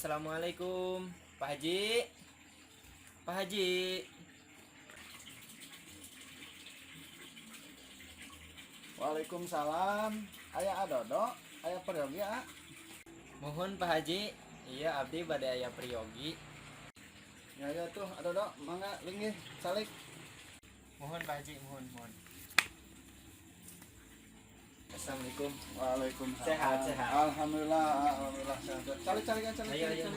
Assalamualaikum Pak Haji. Pak Haji. Waalaikumsalam. Aya Adodo, aya Priyogi ya. Mohon Pak Haji. Iya abdi bade aya Priyogi. Ya ya tuh Adodo, mangga linggih salik. Mohon Pak Haji, mohon. Assalamualaikum. Waalaikumsalam. Sehat. Alhamdulillah sehat. Salik. Ayo.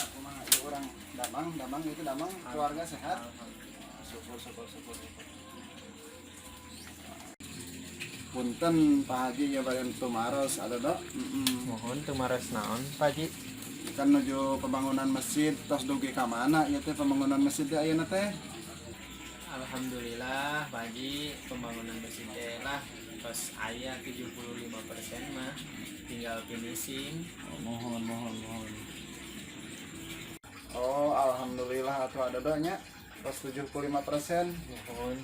Kumaha itu orang damang itu keluarga sehat. Syukur. Punten Pak Haji ya baren tumaros Adodo. Mohon tumaros naon Pak Haji? Kan nuju pembangunan masjid tos dugi ka mana ieu teh pembangunan masjid teh ayeuna teh? Alhamdulillah Pak Haji, pembangunan masjid teh lah tos aya 75% mah tinggal finishing. Mohon. Oh, alhamdulillah atuh Adodo nya tos 75%. Mohon.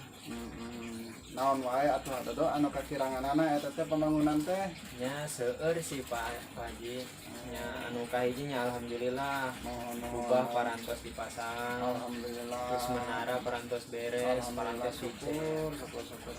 Naon wae atuh Adodo anu kakiranganana eta teh pembangunan teh? Nya seueur sih Pak Haji. Nya anu kahijinya alhamdulillah Mohon. ubah parantos dipasang. Alhamdulillah. Terus menara parantos beres, Alhamdulillah, parantos syukur. syukur.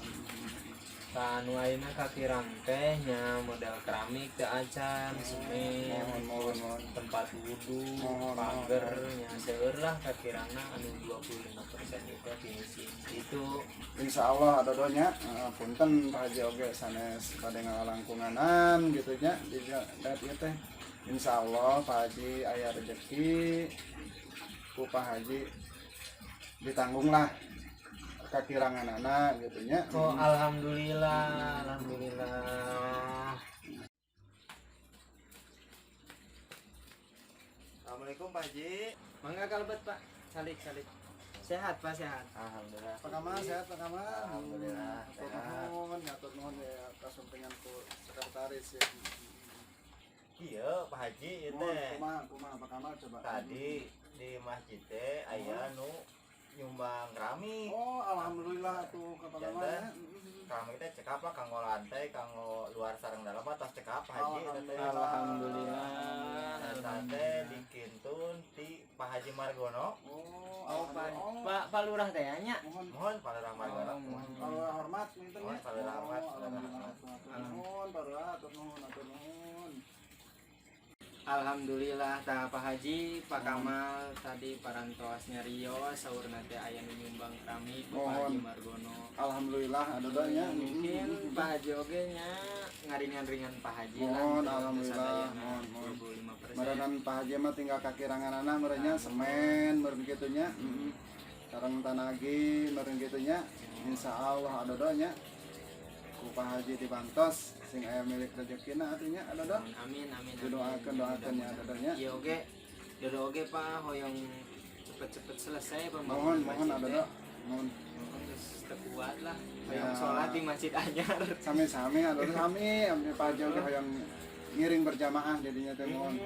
Anu ayeuna kakirang teh nya model keramik teh acan, semen, Mohon. tempat wudu, Mohon. pager nya seueur lah kakirangna anu 25% itu finishing. Itu Insya Allah Adodo nya punten Pak Haji oge sanes pada ngalangkunganan gitu nya di dat ieu teh. Insya Allah Pak Haji aya rezeki ku Pak Haji ditanggung lah kakirangan anak gitu nya. alhamdulillah. Assalamualaikum Pak Haji. Mangga kalebet Pak. Salik. Sehat Pak, sehat. Alhamdulillah. Pak Kamal sehat Pak Kamal. Alhamdulillah, sehat. Ngatur nuhun ya kasumpengan ku sekretaris ya. Iya Pak Haji itu Kumaha Pak Kamal coba. tadi di masjid teh aya nu nyumbang keramik. Oh, alhamdulillah tuh Pak Kamal ya. Keramik teh cekap lah kanggo lantai, kanggo luar sareng dalam atas cekap Pak Haji eta teh. Alhamdulillah. Eta teh dikintun ti Pak Haji Margono. Oh, Pak Lurah teh nya. Mohon Pak Lurah Margono. Kalau hormat minten Mohon ya. Pak Lurah hormat. Nuhun, Pak Lurah, atur nuhun. Alhamdulillah tah Pak Haji, Pak Kamal tadi parantos nyarios saurna teh aya nu nyumbang keramik Pak Haji Margono. Alhamdulillah Adodo nya. Mungkin Pak Haji oge nya ngaringan-ringan Pak Haji lah. Mohon, alhamdulillah, mohon. 25%. Meureun Pak Haji mah tinggal kakiranganana meureunnya semen meureun kitu nya. Sareng tanagi meureun kitu nya. Insyaallah Adodo nya ku Pak Haji dibantos sing aya milik rezekina atunya Adodo. Amin. Doakeun ya Adodo nya. Iya oge. Dodo oge Pak hoyong cepet selesai Mohon pembangunan masjid Adodo. teh. Mohon. Terus kuat lah. Ya. Hoyong sholat di masjid anyar. Sami Adodo sami abdi Pak Haji oge hoyong ngiring berjamaah jadinya teh mohon.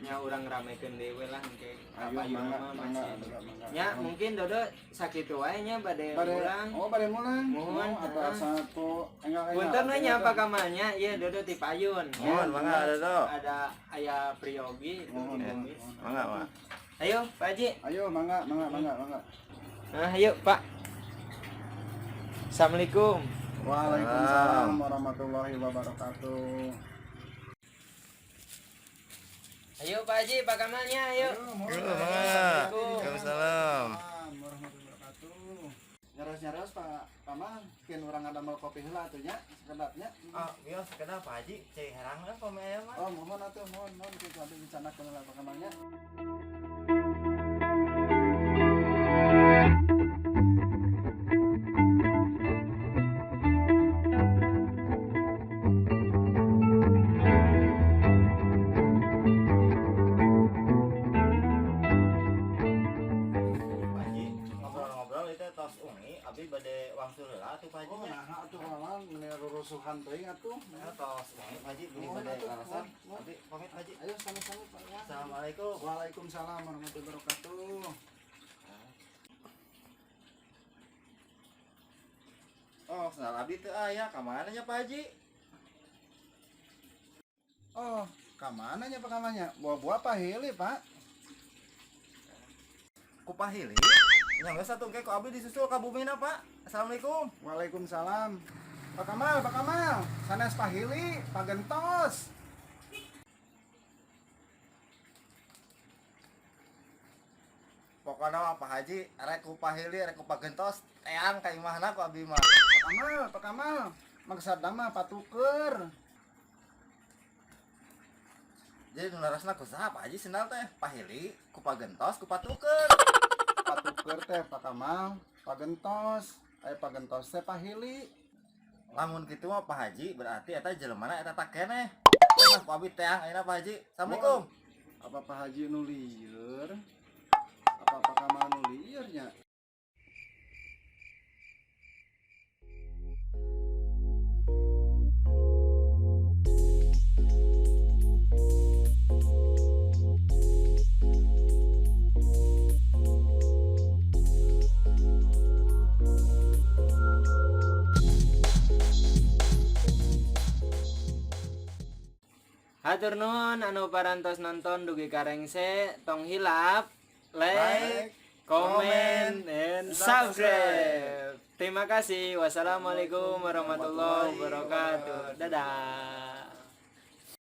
Nya urang ngeramekeun dewe lah engke Ayo mangga Adodo mangga. Ya mungkin Dodo sakitu wae nya bade urang. Oh, bade mulang. Mohon. Apa satu enggak. Punten we nya Pak Kamalnya, ieu Dodo ti payun. Mohon mangga Dodo. Ada aya Priyogi itu Mohon. ditulis. Mangga, Pak. Ayo Pak Haji. Ayo mangga. Nah, ayo Pak. Assalamualaikum. Waalaikumsalam warahmatullahi wabarakatuh. Ayo Pak Haji, Pak Kamalnya, ayo. Waalaikumsalam. Warahmatullahi wabarakatuh. Nyaros Pak Kamal, kieu urang ngadamel kopi heula atuh nya, sekedapnya. Ah, bios sekedar Pak Haji, cek herang lah pemain mah. Oh, mohon atuh, mohon kita abdi dicanakeun heula Pak Kamalnya. Pak Haji, ngobrol-ngobrol itu tos ungi, abdi bade wangsul heula atuh Pak Haji. Oh, nah atuh Kamal meuni rurusuhan teuing atuh. Ya, tos ungi Pak Haji beli Mohon bade atuh, larasan. mohon. Abdi pamit Pak Haji. Ayo sama-sama Pak ya. Assalamualaikum. Waalaikumsalam warahmatullahi wabarakatuh. Oh, sendal abdi teu aya, ka mana nya Pak Haji? Oh, kamananya Pak Kamanya? Buah-buah apa hili Pak? Kupahili. Yang geus satu ke ku abdi disusul ka bumina, Pak. Assalamualaikum. Waalaikumsalam. Pak Kamal, sanes Pak Hili, Pak Gentos. Pokoknya Pak Haji, rek ku pahili, rek ku pagentos, teang ka imahna ku abdi mah. Pak Kamal, maksudna mah patuker. Jadi nu larasna ku saha Pak Haji sendal teh? Pahili, ku pagentos, ku patukeun. Patuker teh Pak Kamal, Pak Gentos. Pak Gentos teh Pak Hili. Lamun kitu mah Pak Haji berarti eta jelemana eta tak keneh. Nah, ku abdi teang ayeuna Pak Haji. Assalamualaikum. Apa Pak Haji nu lieur? Apa Pak Kamal nu lieur nya? Hatur nuhun anu parantos nonton dugi karengse tong hilap like, comment, and subscribe. Terima kasih. Wassalamualaikum warahmatullahi wabarakatuh. Dadah.